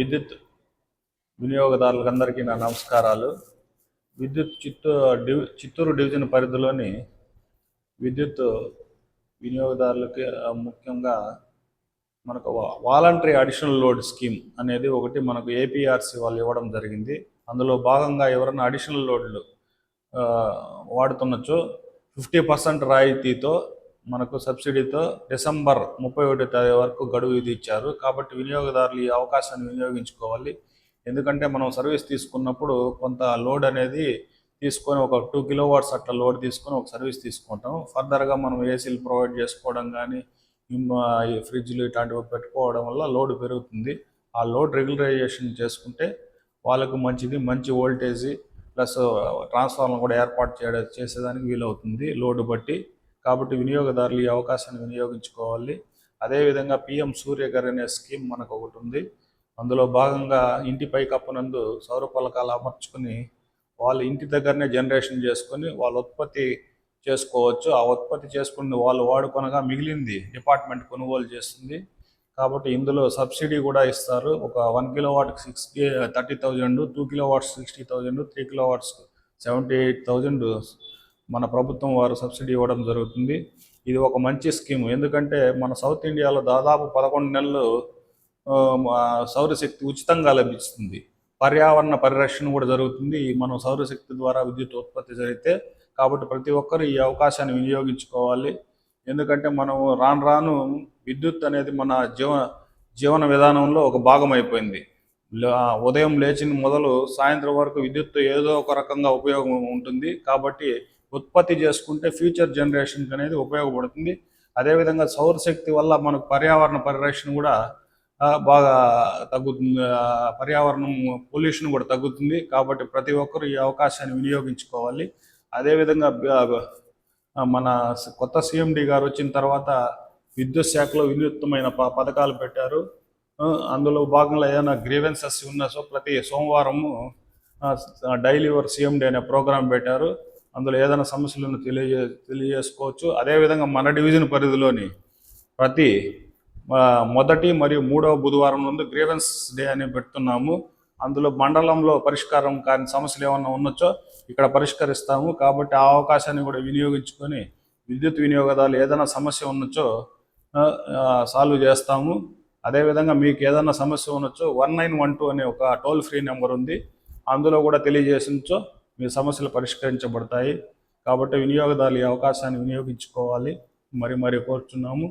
విద్యుత్ వినియోగదారులందరికీ నా నమస్కారాలు. విద్యుత్ చిత్తూరు డివిజన్ పరిధిలోని విద్యుత్ వినియోగదారులకి ముఖ్యంగా మనకు వాలంటరీ అడిషనల్ లోడ్ స్కీమ్ అనేది ఒకటి మనకు ఏపీఆర్సీ వాళ్ళు ఇవ్వడం జరిగింది. అందులో భాగంగా ఎవరైనా అడిషనల్ లోడ్లు వాడుతున్నచో 50% రాయితీతో మనకు సబ్సిడీతో డిసెంబర్ 31 తారీఖు వరకు గడువు విధించారు. కాబట్టి వినియోగదారులు ఈ అవకాశాన్ని వినియోగించుకోవాలి. ఎందుకంటే మనం సర్వీస్ తీసుకున్నప్పుడు కొంత లోడ్ అనేది తీసుకొని ఒక 2 కిలోవాట్స్ అట్లా లోడ్ తీసుకొని ఒక సర్వీస్ తీసుకుంటాం. ఫర్దర్గా మనం ఏసీలు ప్రొవైడ్ చేసుకోవడం కానీ ఈ ఫ్రిడ్జ్లు ఇట్లాంటివి పెట్టుకోవడం వల్ల లోడ్ పెరుగుతుంది. ఆ లోడ్ రెగ్యులరైజేషన్ చేసుకుంటే వాళ్ళకు మంచిది, మంచి వోల్టేజీ ప్లస్ ట్రాన్స్ఫార్మర్ కూడా ఏర్పాటు చేసేదానికి వీలవుతుంది లోడ్ బట్టి. కాబట్టి వినియోగదారులు ఈ అవకాశాన్ని వినియోగించుకోవాలి. అదేవిధంగా పిఎం సూర్యఘర్ అనే స్కీమ్ మనకు ఒకటి ఉంది. అందులో భాగంగా ఇంటి పైకప్పునందు సౌర పలకాలు అమర్చుకొని వాళ్ళు ఇంటి దగ్గరనే జనరేషన్ చేసుకొని వాళ్ళు ఉత్పత్తి చేసుకోవచ్చు. ఆ ఉత్పత్తి చేసుకుని వాళ్ళు వాడుకొనగా మిగిలింది డిపార్ట్మెంట్ కొనుగోలు చేస్తుంది. కాబట్టి ఇందులో సబ్సిడీ కూడా ఇస్తారు. ఒక 1 కిలోవాట్కి 30,000, 2 కిలోవాట్స్ 60,000, 3 కిలోవాట్స్ 78,000 మన ప్రభుత్వం వారు సబ్సిడీ ఇవ్వడం జరుగుతుంది. ఇది ఒక మంచి స్కీమ్. ఎందుకంటే మన సౌత్ ఇండియాలో దాదాపు 11 నెలలు సౌరశక్తి ఉచితంగా లభిస్తుంది. పర్యావరణ పరిరక్షణ కూడా జరుగుతుంది మనం సౌరశక్తి ద్వారా విద్యుత్ ఉత్పత్తి జరిగితే. కాబట్టి ప్రతి ఒక్కరు ఈ అవకాశాన్ని వినియోగించుకోవాలి. ఎందుకంటే మనం రాను విద్యుత్ అనేది మన జీవన విధానంలో ఒక భాగం అయిపోయింది. ఉదయం లేచిన మొదలు సాయంత్రం వరకు విద్యుత్ ఏదో ఒక రకంగా ఉపయోగం ఉంటుంది. కాబట్టి ఉత్పత్తి చేసుకుంటే ఫ్యూచర్ జనరేషన్కి అనేది ఉపయోగపడుతుంది. అదేవిధంగా సౌరశక్తి వల్ల మనకు పర్యావరణ పరిరక్షణ కూడా బాగా తగ్గుతుంది, పర్యావరణం పొల్యూషన్ కూడా తగ్గుతుంది. కాబట్టి ప్రతి ఒక్కరు ఈ అవకాశాన్ని వినియోగించుకోవాలి. అదేవిధంగా మన కొత్త సిఎండి గారు వచ్చిన తర్వాత విద్యుత్ శాఖలో వినూత్నమైన పథకాలు పెట్టారు. అందులో భాగంగా ఏదైనా గ్రీవెన్సెస్ ఉన్నా ప్రతి సోమవారము డైలీ యువర్ సిఎండి అనే ప్రోగ్రాం పెట్టారు. అందులో ఏదైనా సమస్యలను తెలియజేసుకోవచ్చు. అదేవిధంగా మన డివిజన్ పరిధిలోని ప్రతి మొదటి మరియు 3వ బుధవారం నుండి గ్రీవెన్స్ డే అని పెడుతున్నాము. అందులో మండలంలో పరిష్కారం కాని సమస్యలు ఏమన్నా ఉన్నచో ఇక్కడ పరిష్కరిస్తాము. కాబట్టి ఆ అవకాశాన్ని కూడా వినియోగించుకొని విద్యుత్ వినియోగదారులు ఏదైనా సమస్య ఉన్నచో సాల్వ్ చేస్తాము. అదేవిధంగా మీకు ఏదైనా సమస్య ఉన్నచో 1912 అనే ఒక టోల్ ఫ్రీ నెంబర్ ఉంది. అందులో కూడా తెలియజేసినచో మీ సమస్యలు పరిష్కరించబడతాయి. కాబట్టి వినియోగదారులు ఈ అవకాశాన్ని వినియోగించుకోవాలి మరి కోరుచున్నాము.